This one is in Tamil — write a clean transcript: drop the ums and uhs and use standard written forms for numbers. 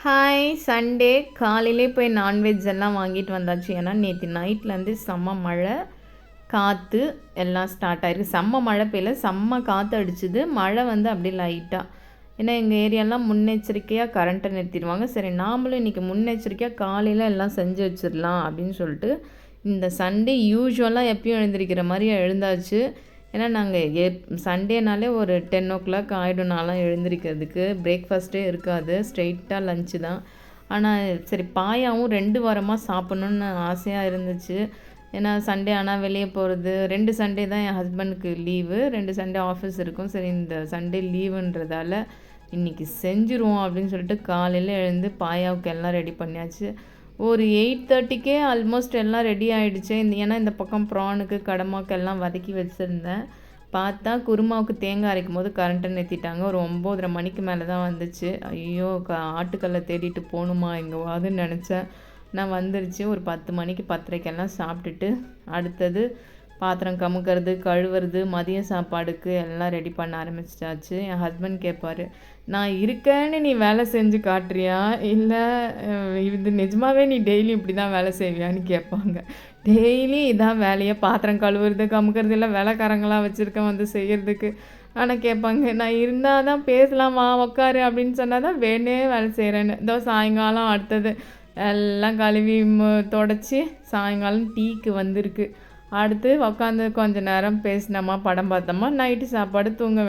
ஹாய்! சண்டே காலையிலே போய் நான்வெஜ் எல்லாம் வாங்கிட்டு வந்தாச்சு. ஏன்னா நேற்று நைட்லேருந்து செம்ம மழை, காற்று எல்லாம் ஸ்டார்ட் ஆயிருக்கு. செம்ம மழை பெய்யல, செம்ம காற்று அடிச்சுது. மழை வந்து அப்படியே லைட்டாக. ஏன்னா எங்கள் ஏரியாலாம் முன்னெச்சரிக்கையாக கரண்ட்டை நிறுத்திடுவாங்க. சரி நாமளும் இன்றைக்கி முன்னெச்சரிக்கையாக காலையில் எல்லாம் செஞ்சு வச்சிடலாம் அப்படின்னு சொல்லிட்டு இந்த சண்டே யூஸ்வலாக எப்பயும் எழுந்திருக்கிற மாதிரி எழுந்தாச்சு. ஏன்னா நாங்கள் சண்டேனாலே ஒரு 10 ஆகிடும் நான்லாம் எழுந்திரிக்கிறதுக்கு. பிரேக்ஃபாஸ்ட்டே இருக்காது, ஸ்ட்ரெயிட்டாக லஞ்சு தான். ஆனால் சரி பாயாவும் 2 வாரமாக சாப்பிட்ணுன்னு ஆசையாக இருந்துச்சு. ஏன்னா சண்டே ஆனால் வெளியே போகிறது 2 சண்டே தான் என் ஹஸ்பண்டுக்கு லீவு, 2 சண்டே ஆஃபீஸ் இருக்கும். சரி இந்த சண்டே லீவுன்றதால இன்றைக்கி செஞ்சுருவோம் அப்படின்னு சொல்லிட்டு காலையில் எழுந்து பாயாவுக்கு எல்லாம் ரெடி பண்ணியாச்சு. ஒரு 8:30க்கே ஆல்மோஸ்ட் எல்லாம் ரெடி ஆகிடுச்சு. ஏன்னா இந்த பக்கம் ப்ரானுக்கு கடமாக்கு எல்லாம் வதக்கி வச்சுருந்தேன். பார்த்தா குருமாவுக்கு தேங்காய் அரைக்கும் போது கரண்ட்டை நிறுத்திட்டாங்க. ஒரு 9:30 மணிக்கு மேலே தான் வந்துச்சு. ஐயோ! ஆட்டுக்கல்லை தேடிட்டு போகணுமா எங்கேவாதுன்னு நினச்சேன். நான் வந்துருச்சு. ஒரு 10 மணிக்கு 10:30க்கெல்லாம் சாப்பிட்டுட்டு அடுத்தது பாத்திரம் கமுக்கிறது, கழுவுறது, மதிய சாப்பாடுக்கு எல்லாம் ரெடி பண்ண ஆரம்பிச்சிட்டாச்சு. என் ஹஸ்பண்ட் கேட்பார், நான் இருக்கேன்னு நீ வேலை செஞ்சு காட்டுறியா, இல்லை இது நிஜமாகவே நீ டெய்லி இப்படி தான் வேலை செய்வியான்னு கேட்பாங்க. டெய்லி இதான் வேலையை, பாத்திரம் கழுவுறது கமுக்கிறது எல்லாம் வேலைக்காரங்களாம் வச்சுருக்கேன் வந்து செய்கிறதுக்கு. ஆனால் கேட்பாங்க, நான் இருந்தால் தான் பேசலாமா உக்காரு அப்படின்னு சொன்னால் தான் வேணே வேலை செய்கிறேன்னு. இதோ சாயங்காலம் அடுத்தது எல்லாம் கழுவி தொடச்சி சாயங்காலம் டீக்கு வந்திருக்கு. அடுத்து உக்காந்து கொஞ்ச நேரம் பேசினோமா, படம் பார்த்தோமா, நைட்டு சாப்பாடு தூங்க